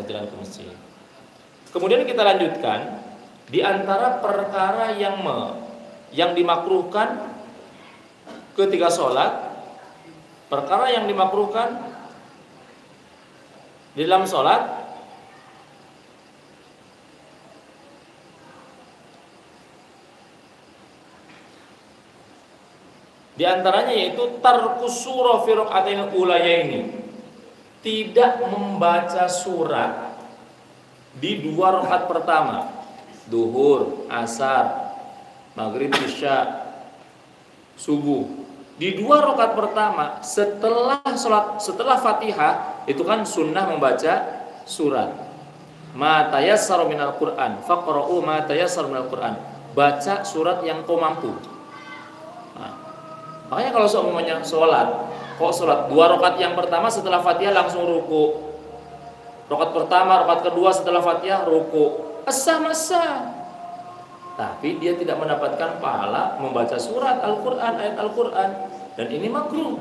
berjalan ke masjid. Kemudian kita lanjutkan di antara perkara yang dimakruhkan ketika sholat, perkara yang dimakruhkan di dalam sholat di antaranya yaitu tarkus surah fi raka'atain ulayaini, tidak membaca surat di 2 rakaat pertama, duhur, asar, maghrib, isya, subuh. Di 2 rakaat pertama setelah Fatihah itu kan sunnah membaca surat. Ma tayassara minal Qur'an, faqra'u ma tayassara minal Qur'an. Baca surat yang kau mampu. Makanya kalau seumpamanya sholat 2 rakaat yang pertama setelah Fatihah langsung ruku, rakaat pertama, rakaat kedua setelah Fatihah ruku, sah. Tapi dia tidak mendapatkan pahala membaca surat Al-Quran, ayat Al-Quran, dan ini makruh,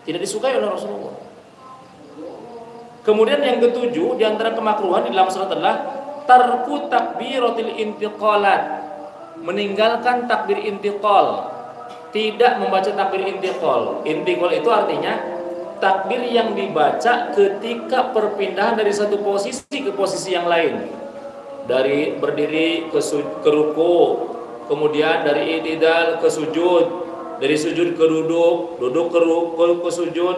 tidak disukai oleh Rasulullah. Kemudian yang ketujuh di antara kemakruhan di dalam sholat adalah tarku takbiratil intiqalat, meninggalkan takbir intiqal, tidak membaca takbir intiqal. Intiqal itu artinya takbir yang dibaca ketika perpindahan dari satu posisi ke posisi yang lain, dari berdiri ke ruku, kemudian dari i'tidal ke sujud, dari sujud ke duduk, duduk ke ruku ke sujud,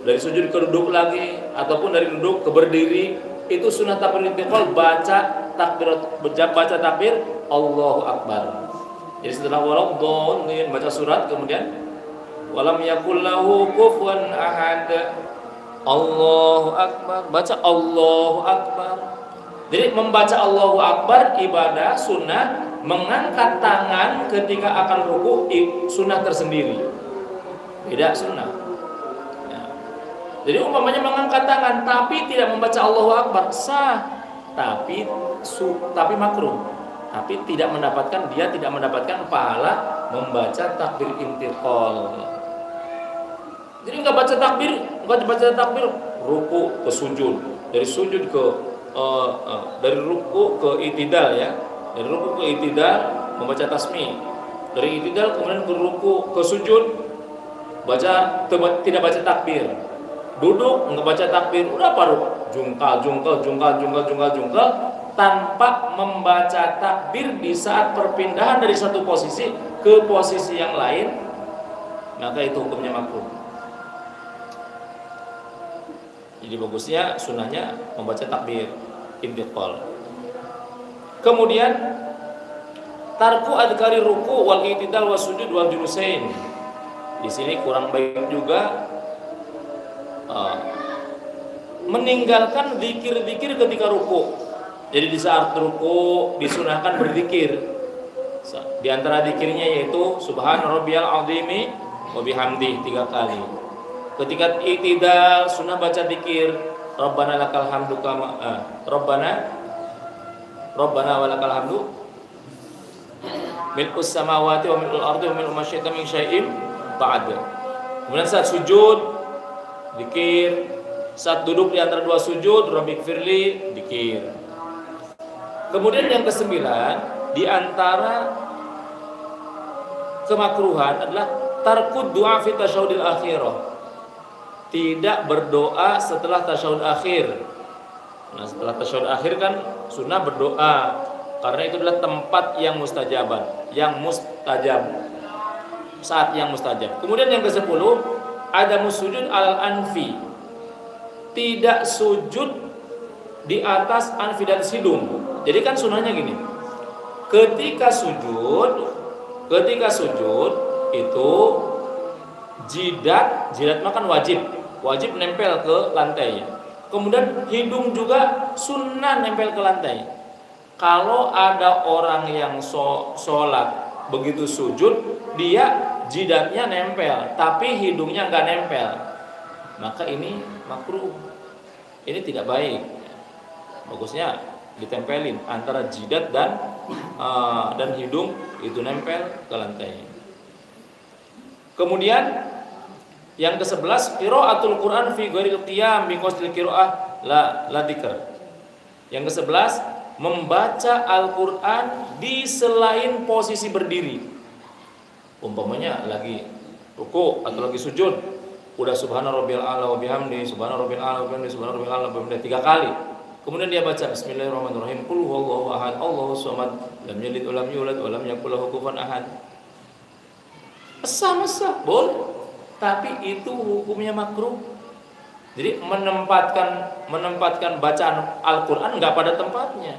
dari sujud ke duduk lagi, ataupun dari duduk ke berdiri. Itu sunnah takbir intiqal, baca takbir Allahu Akbar. Jadi setelah waladhdallin baca surat, kemudian walam yakul lahu kufuwan ahad, Allahu Akbar, baca Allahu Akbar. Jadi membaca Allahu Akbar ibadah sunnah, mengangkat tangan ketika akan ruku sunnah tersendiri, beda sunnah ya. Jadi umpamanya mengangkat tangan tapi tidak membaca Allahu Akbar sah, tapi makruh, tapi tidak mendapatkan pahala membaca takbir intiqal. Jadi nggak baca takbir ruku ke sujud, dari sujud ke dari ruku ke i'tidal ya, dari ruku ke i'tidal membaca tasbih, dari i'tidal kemudian ke ruku ke sujud tidak baca takbir, duduk nggak baca takbir, udah paruh jungkal tanpa membaca takbir di saat perpindahan dari satu posisi ke posisi yang lain, maka itu hukumnya makruh. Jadi bagusnya sunnahnya membaca takbir intiqal. Kemudian tarku adhkari ruku wal i'tidal was sujud wal julusain. Di sini kurang baik juga meninggalkan zikir-zikir ketika ruku. Jadi di saat ruku disunahkan berzikir. Di antara zikirnya yaitu subhana rabbiyal azimi wa bihamdi 3 kali. Ketika i'tidal sunnah baca zikir Rabbana lakal hamdu kama Rabbana walakal hamdu mil'us samawati wa mil'ul ardi wa mil'u ma syi'ta min syai'in ba'd. Kemudian saat sujud zikir, saat duduk di antara 2 sujud rabbighfirli zikir. Kemudian yang ke-9 di antara kemakruhan adalah tarkud du'a fi tasyahudil akhirah, tidak berdoa setelah tasyahud akhir. Nah, setelah tasyahud akhir kan sunnah berdoa, karena itu adalah tempat yang mustajab, saat yang mustajab. Kemudian yang ke-10 ada sujud alal anfi, tidak sujud di atas anfi dan hidung. Jadi kan sunnahnya gini, ketika sujud itu jidat makan wajib nempel ke lantai. Kemudian hidung juga sunnah nempel ke lantai. Kalau ada orang yang sholat begitu sujud dia jidatnya nempel tapi hidungnya nggak nempel, maka ini makruh, ini tidak baik. Bagusnya ditempelin antara jidat dan hidung, itu nempel ke lantai. Kemudian yang ke-11 qiraatul Quran fi ghairil qiyam bi qasdil qiraah la dzikr. Yang ke-11, membaca Al-Qur'an di selain posisi berdiri. Umpamanya lagi ruku atau lagi sujud, udah subhana rabbiyal a'la wa bihamdi, subhana rabbiyal a'la wa bihamdi, subhana rabbiyal a'la wa bihamdi 3 kali. Kemudian dia baca bismillahirrahmanirrahim, qul huwallahu ahad, Allahus samad, lam yalid wa lam yulad wa lam yakul lahu kufuwan ahad. Sah, boleh. Tapi itu hukumnya makruh. Jadi menempatkan bacaan Al-Qur'an enggak pada tempatnya.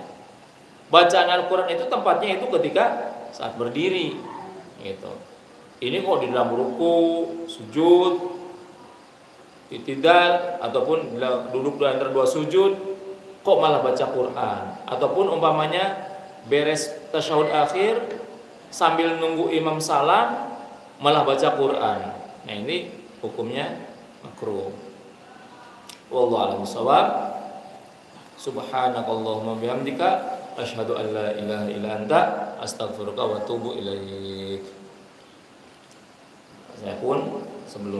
Bacaan Al-Qur'an itu tempatnya itu ketika saat berdiri gitu. Ini kok di dalam ruku, sujud, i'tidal ataupun duduk di antara 2 sujud kok malah baca Quran, ataupun umpamanya beres tasyahud akhir sambil nunggu imam salam malah baca Quran. Nah, ini hukumnya makruh. Wallahu a'lam bishawab. Subhanakallahumma bihamdika asyhadu an la ilaha illa anta astaghfiruka wa atubu ilaik. Saya pun sebelum